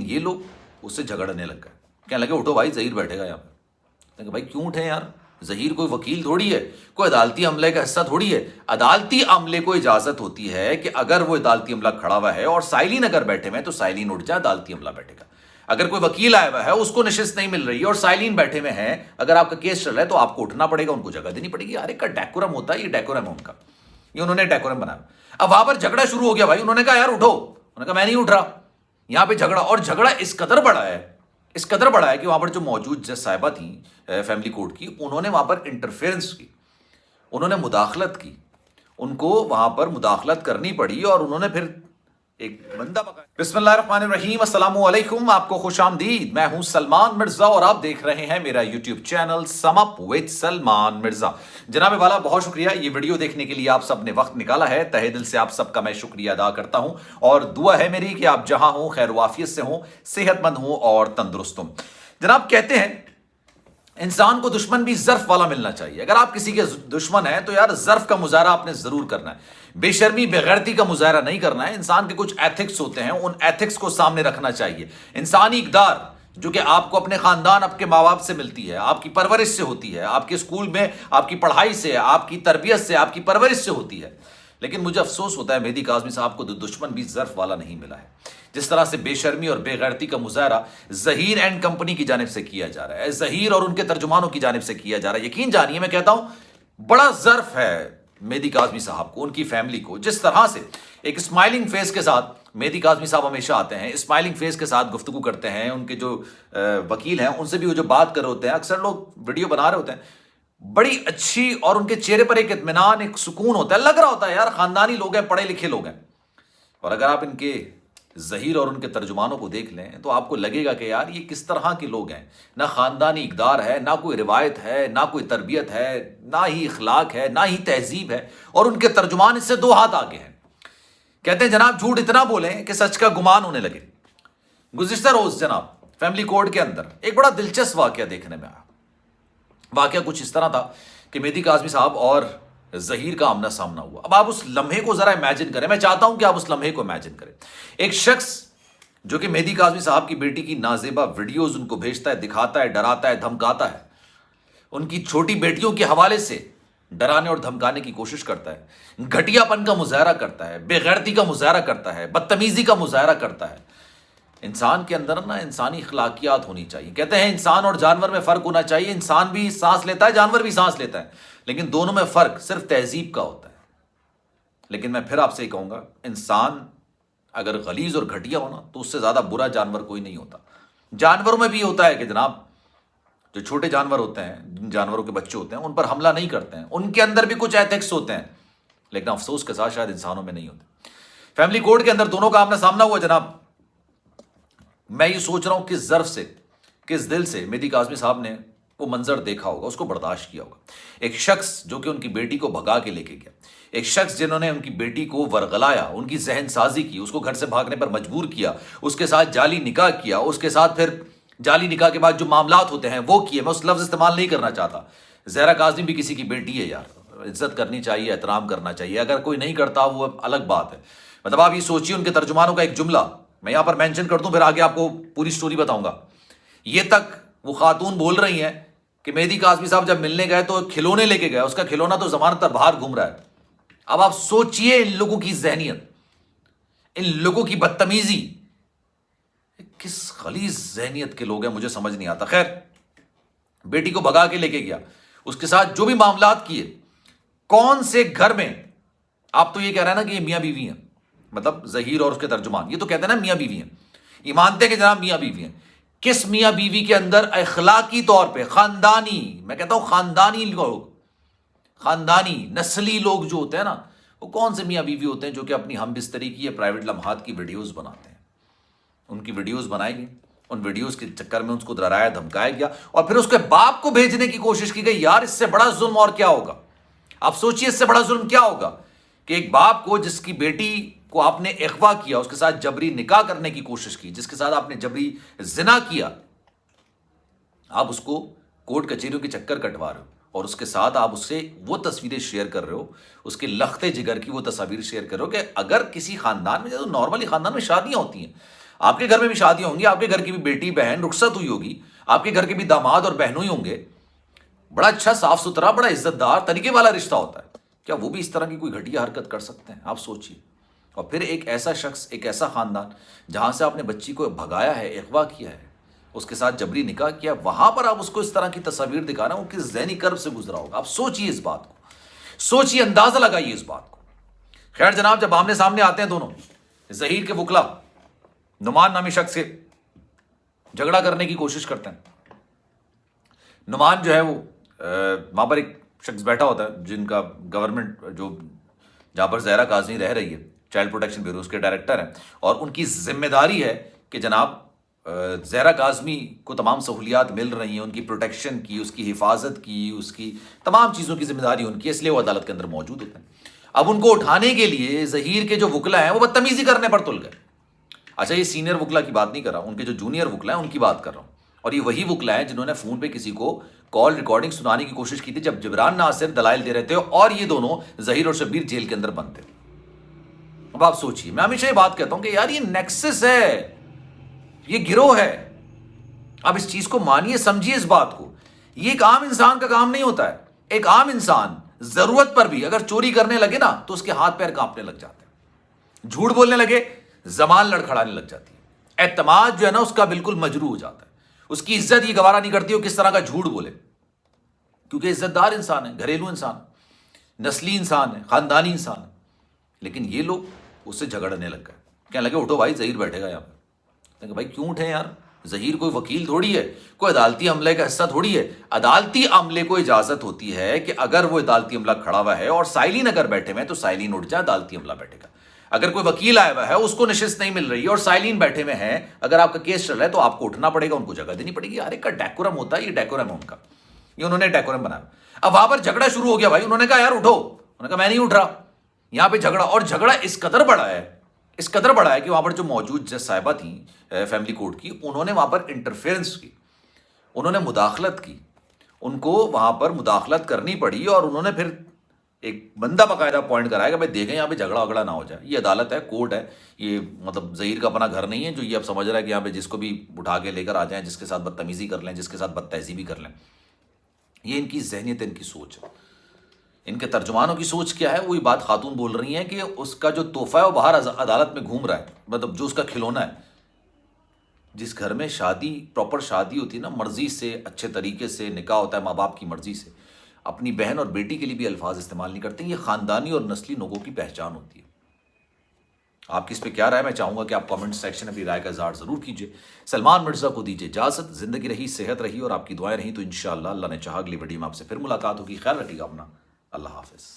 یہ لوگ اس سے جھگڑنے لگ گئے, کہنے لگے اٹھو بھائی ظہیر بیٹھے گا یہاں پہ. کہ بھائی کیوں اٹھے یار, ظہیر کوئی وکیل تھوڑی ہے, کوئی عدالتی عملے کا حصہ تھوڑی ہے. عدالتی عملے کو اجازت ہوتی ہے کہ اگر وہ عدالتی عملہ کھڑا ہوا ہے اور سائلین اگر بیٹھے ہوئے ہیں تو سائلین اٹھ جائے, عدالتی عملہ بیٹھے گا. اگر کوئی وکیل آیا ہوا ہے اس کو نشست نہیں مل رہی ہے اور سائلین بیٹھے ہوئے ہیں, اگر آپ کا کیس چل رہا ہے تو آپ کو اٹھنا پڑے گا, ان کو جگہ دینی پڑے گی. ہر ایک کا ڈیکورم ہوتا ہے, یہ ڈیکورم ہے ان کا, یہ انہوں نے ڈیکورم بنایا. اب وہاں پر جھگڑا شروع ہو گیا بھائی, انہوں نے کہا یار اٹھو, انہوں نے کہا میں نہیں اٹھ رہا. یہاں پہ جھگڑا, اور جھگڑا اس قدر بڑا ہے, اس قدر بڑا ہے کہ وہاں پر جو موجود جج صاحبہ تھیں فیملی کورٹ کی, انہوں نے وہاں پر انٹرفیئرنس کی, انہوں نے مداخلت کی, ان کو وہاں پر مداخلت کرنی پڑی اور انہوں نے پھر ایک بندہ پکڑا. بسم اللہ الرحمن الرحیم, السلام علیکم, آپ کو خوش آمدید. میں ہوں سلمان مرزا اور آپ دیکھ رہے ہیں میرا YouTube channel some up with Salman Mirza. جناب والا بہت شکریہ, یہ ویڈیو دیکھنے کے لیے آپ سب نے وقت نکالا ہے, تہہ دل سے آپ سب کا میں شکریہ ادا کرتا ہوں, اور دعا ہے میری کہ آپ جہاں ہوں خیر و عافیت سے ہوں, صحت مند ہوں اور تندرست ہوں. جناب کہتے ہیں انسان کو دشمن بھی ظرف والا ملنا چاہیے. اگر آپ کسی کے دشمن ہیں تو یار ظرف کا مظاہرہ آپ نے ضرور کرنا ہے, بے شرمی بے غیرتی کا مظاہرہ نہیں کرنا ہے. انسان کے کچھ ایتھکس ہوتے ہیں, ان ایتھکس کو سامنے رکھنا چاہیے. انسانی اقدار جو کہ آپ کو اپنے خاندان, آپ کے ماں باپ سے ملتی ہے, آپ کی پرورش سے ہوتی ہے, آپ کے اسکول میں آپ کی پڑھائی سے, آپ کی تربیت سے, آپ کی پرورش سے ہوتی ہے. لیکن مجھے افسوس ہوتا ہے مہدی کاظمی صاحب کو دشمن بھی ظرف والا نہیں ملا ہے. جس طرح سے بے شرمی اور بے غیرتی کا مظاہرہ ظہیر اینڈ کمپنی کی جانب سے کیا جا رہا ہے, ظہیر اور ان کے ترجمانوں کی جانب سے کیا جا رہا ہے, یقین جانیے میں کہتا ہوں بڑا ظرف ہے مہدی کاظمی صاحب کو, ان کی فیملی کو. جس طرح سے ایک اسمائلنگ فیس کے ساتھ مہدی کاظمی صاحب ہمیشہ آتے ہیں, اسمائلنگ فیس کے ساتھ گفتگو کرتے ہیں, ان کے جو وکیل ہیں ان سے بھی وہ جو بات کر رہے ہوتے ہیں, اکثر لوگ ویڈیو بنا رہے ہوتے ہیں, بڑی اچھی, اور ان کے چہرے پر ایک اطمینان, ایک سکون ہوتا ہے, لگ رہا ہوتا ہے یار خاندانی لوگ ہیں, پڑھے لکھے لوگ ہیں. اور اگر آپ ان کے ظہیر اور ان کے ترجمانوں کو دیکھ لیں تو آپ کو لگے گا کہ یار یہ کس طرح کے لوگ ہیں. نہ خاندانی اقدار ہے, نہ کوئی روایت ہے, نہ کوئی تربیت ہے, نہ ہی اخلاق ہے, نہ ہی تہذیب ہے, اور ان کے ترجمان اس سے دو ہاتھ آگے ہیں. کہتے ہیں جناب جھوٹ اتنا بولیں کہ سچ کا گمان ہونے لگے. گزشتہ روز جناب فیملی کورٹ کے اندر ایک بڑا دلچسپ واقعہ دیکھنے میں آیا. واقعہ کچھ اس طرح تھا کہ مہدی کاظمی صاحب اور ظہیر کا آمنا سامنا ہوا. اب آپ اس لمحے کو ذرا امیجن کریں, میں چاہتا ہوں کہ آپ اس لمحے کو امیجن کریں. ایک شخص جو کہ مہدی کاظمی صاحب کی بیٹی کی نازیبا ویڈیوز ان کو بھیجتا ہے, دکھاتا ہے, ڈراتا ہے, دھمکاتا ہے, ان کی چھوٹی بیٹیوں کے حوالے سے ڈرانے اور دھمکانے کی کوشش کرتا ہے, گھٹیا پن کا مظاہرہ کرتا ہے, بے غیرتی کا مظاہرہ کرتا ہے, بدتمیزی کا مظاہرہ کرتا ہے. انسان کے اندر نا انسانی اخلاقیات ہونی چاہیے. کہتے ہیں انسان اور جانور میں فرق ہونا چاہیے, انسان بھی سانس لیتا ہے, جانور بھی سانس لیتا ہے, لیکن دونوں میں فرق صرف تہذیب کا ہوتا ہے. لیکن میں پھر آپ سے یہ کہوں گا, انسان اگر غلیظ اور گھٹیا ہونا تو اس سے زیادہ برا جانور کوئی نہیں ہوتا. جانوروں میں بھی ہوتا ہے کہ جناب جو چھوٹے جانور ہوتے ہیں, جن جانوروں کے بچے ہوتے ہیں, ان پر حملہ نہیں کرتے ہیں, ان کے اندر بھی کچھ ایتھکس ہوتے ہیں, لیکن افسوس کے ساتھ شاید انسانوں میں نہیں ہوتے. فیملی کورٹ کے اندر دونوں کا آمنا سامنا ہوا جناب. میں یہ سوچ رہا ہوں کس ظرف سے, کس دل سے مہدی کاظمی صاحب نے وہ منظر دیکھا ہوگا, اس کو برداشت کیا ہوگا. ایک شخص جو کہ ان کی بیٹی کو بھگا کے لے کے گیا, ایک شخص جنہوں نے ان کی بیٹی کو ورغلایا, ان کی ذہن سازی کی, اس کو گھر سے بھاگنے پر مجبور کیا, اس کے ساتھ جعلی نکاح کیا, اس کے ساتھ پھر جعلی نکاح کے بعد جو معاملات ہوتے ہیں وہ کیے. میں اس لفظ استعمال نہیں کرنا چاہتا. زہرا کاظمی بھی کسی کی بیٹی ہے یار, عزت کرنی چاہیے, احترام کرنا چاہیے. اگر کوئی نہیں کرتا وہ الگ بات ہے. مطلب آپ یہ سوچیے ان کے ترجمانوں کا ایک جملہ میں یہاں پر مینشن کر دوں, پھر آگے آپ کو پوری سٹوری بتاؤں گا. یہ تک وہ خاتون بول رہی ہیں کہ مہدی کاظمی صاحب جب ملنے گئے تو کھلونے لے کے گئے, اس کا کھلونا تو ضمانت پر باہر گھوم رہا ہے. اب آپ سوچئے ان لوگوں کی ذہنیت, ان لوگوں کی بدتمیزی, کس غلیظ ذہنیت کے لوگ ہیں مجھے سمجھ نہیں آتا. خیر, بیٹی کو بھگا کے لے کے گیا, اس کے ساتھ جو بھی معاملات کیے, کون سے گھر میں, آپ تو یہ کہہ رہے ہیں نا کہ یہ میاں بیوی ہیں, مطلب ظہیر اور اس کے ترجمان, یہ تو کہتے ہیں نا میاں بیوی ہیں, یہ مانتے ہیں کہ جناب میاں بیوی ہیں. کس میاں بیوی کے اندر اخلاقی طور پہ خاندانی, میں کہتا ہوں خاندانی لوگ, خاندانی نسلی لوگ جو ہوتے ہیں نا, وہ کون سے میاں بیوی ہوتے ہیں جو کہ اپنی ہم بستری کی یا پرائیویٹ لمحات کی ویڈیوز بناتے ہیں. ان کی ویڈیوز بنائی گئی, ان ویڈیوز کے چکر میں اس کو ڈرایا دھمکایا گیا, اور پھر اس کے باپ کو بھیجنے کی کوشش کی گئی. یار اس سے بڑا ظلم اور کیا ہوگا؟ آپ سوچئے اس سے بڑا ظلم کیا ہوگا کہ ایک باپ کو, جس کی بیٹی کو آپ نے اغوا کیا, اس کے ساتھ جبری نکاح کرنے کی کوشش کی, جس کے ساتھ آپ نے جبری زنا کیا, آپ اس کو کورٹ کچہریوں کے چکر کٹوا رہے ہو, اور اس کے ساتھ آپ اس سے وہ تصویریں شیئر کر رہے ہو, اس کے لختے جگر کی وہ تصاویر شیئر کر رہے ہو کہ اگر کسی خاندان میں, جو نارملی خاندان میں شادیاں ہوتی ہیں, آپ کے گھر میں بھی شادیاں ہوں گی, آپ کے گھر کی بھی بیٹی بہن رخصت ہوئی ہوگی, آپ کے گھر کے بھی داماد اور بہنوئی ہوں گے. بڑا اچھا صاف ستھرا بڑا عزت دار طریقے والا رشتہ ہوتا ہے. کیا وہ بھی اس طرح کی کوئی گھٹیا حرکت کر سکتے ہیں؟ آپ سوچئے. اور پھر ایک ایسا شخص, ایک ایسا خاندان جہاں سے آپ نے بچی کو بھگایا ہے, اغوا کیا ہے, اس کے ساتھ جبری نکاح کیا, وہاں پر آپ اس کو اس طرح کی تصاویر دکھا رہے ہیں, وہ کس ذہنی کرب سے گزرا ہوگا. آپ سوچئے اس بات کو, سوچئے, اندازہ لگائیے اس بات کو. خیر جناب, جب آمنے سامنے آتے ہیں دونوں, ظہیر کے وکلا نعمان نامی شخص سے جھگڑا کرنے کی کوشش کرتے ہیں. نعمان جو ہے وہ وہاں پر ایک شخص بیٹھا ہوتا ہے جن کا گورنمنٹ جو جہاں پر زہرا کاظمی رہ رہی ہے, چائلڈ پروٹیکشن بیورو, اس کے ڈائریکٹر ہیں, اور ان کی ذمہ داری ہے کہ جناب زہرا کاظمی کو تمام سہولیات مل رہی ہیں, ان کی پروٹیکشن کی, اس کی حفاظت کی, اس کی تمام چیزوں کی ذمہ داری ان کی, اس لیے وہ عدالت کے اندر موجود ہوتے ہیں. اب ان کو اٹھانے کے لیے ظہیر کے جو وکلا ہیں وہ بدتمیزی کرنے پر تل گئے. اچھا, یہ سینئر وکلا کی بات نہیں کر رہا, ان کے جو جونیئر وکلا ہیں ان کی بات کر رہا ہوں. اور یہ وہی وکلا ہیں جنہوں نے فون پہ کسی کو کال ریکارڈنگ سنانے کی کوشش کی تھی جب جبران ناصر دلائل دے رہے تھے اور یہ دونوں ظہیر اور شبیر جیل کے اندر بند تھے. اب آپ سوچیے, میں ہمیشہ یہ بات کہتا ہوں کہ یار یہ نیکسس ہے, یہ گروہ ہے. اب اس چیز کو مانیے, سمجھیے اس بات کو. یہ ایک عام انسان کا کام نہیں ہوتا ہے. ایک عام انسان ضرورت پر بھی اگر چوری کرنے لگے نا تو اس کے ہاتھ پیر کانپنے لگ جاتے ہیں, جھوٹ بولنے لگے زبان لڑکھڑانے لگ جاتی ہے, اعتماد جو ہے نا اس کا بالکل مجروح ہو جاتا ہے, اس کی عزت یہ گوارا نہیں کرتی ہو کس طرح کا جھوٹ بولے, کیونکہ عزت دار انسان ہے, گھریلو انسان, نسلی انسان ہے, خاندانی انسان ہے. لیکن یہ لوگ اس سے جھگڑنے لگ گئے, کہنے لگے اٹھو بھائی, ظہیر بیٹھے گا یہاں پہ. کہ بھائی کیوں اٹھے یار, ظہیر کوئی وکیل تھوڑی ہے, کوئی عدالتی عملے کا حصہ تھوڑی ہے. عدالتی عملے کو اجازت ہوتی ہے کہ اگر وہ عدالتی عملہ کھڑا ہوا ہے اور سائلین اگر بیٹھے ہوئے ہیں تو سائلین اٹھ جائے, عدالتی عملہ بیٹھے گا. اگر کوئی وکیل آیا ہوا ہے, اس کو نشست نہیں مل رہی ہے اور سائلین بیٹھے ہوئے ہیں, اگر آپ کا کیس چل رہا ہے تو آپ کو اٹھنا پڑے گا, ان کو جگہ دینی پڑے گی. ہر ایک کا ڈیکورم ہوتا ہے, یہ ڈیکورم ہے ان کا, یہ انہوں نے ڈیکورم بنایا. اب وہاں پر جھگڑا شروع ہو گیا بھائی, انہوں نے کہا یار اٹھو, انہوں نے کہا میں نہیں اٹھ رہا. یہاں پہ جھگڑا, اور جھگڑا اس قدر بڑا ہے, اس قدر بڑا ہے کہ وہاں پر جو موجود جج صاحبہ تھیں فیملی کورٹ کی, انہوں نے وہاں پر انٹرفیئرنس کی, انہوں نے مداخلت کی, ان کو وہاں پر مداخلت کرنی پڑی. اور انہوں نے پھر ایک بندہ باقاعدہ پوائنٹ کرایا کہ بھائی دیکھیں یہاں پہ جھگڑا وگڑا نہ ہو جائے, یہ عدالت ہے, کورٹ ہے, یہ مطلب ظہیر کا اپنا گھر نہیں ہے جو یہ اب سمجھ رہا ہے کہ یہاں پہ جس کو بھی اٹھا کے لے کر آ جائیں, جس کے ساتھ بدتمیزی کر لیں, جس کے ساتھ بد تہذیبی کر لیں. یہ ان کی ذہنیت, ان کی سوچ ہے. ان کے ترجمانوں کی سوچ کیا ہے, وہی بات خاتون بول رہی ہیں کہ اس کا جو تحفہ ہے وہ باہر عدالت میں گھوم رہا ہے, مطلب جو اس کا کھلونا ہے. جس گھر میں شادی, پراپر شادی ہوتی ہے نا, مرضی سے, اچھے طریقے سے نکاح ہوتا ہے ماں باپ کی مرضی سے, اپنی بہن اور بیٹی کے لیے بھی الفاظ استعمال نہیں کرتے. یہ خاندانی اور نسلی لوگوں کی پہچان ہوتی ہے. آپ کی اس پہ کیا رائے, میں چاہوں گا کہ آپ کامنٹ سیکشن میں اپنی رائے کا اظہار ضرور کیجیے. سلمان مرزا کو دیجیے اجازت, زندگی رہی, صحت رہی اور آپ کی دعائیں رہیں تو انشاءاللہ اللہ نے چاہا اگلی ویڈیو میں آپ سے پھر ملاقات ہوگی. خیال رکھیے گا اپنا, اللہ حافظ.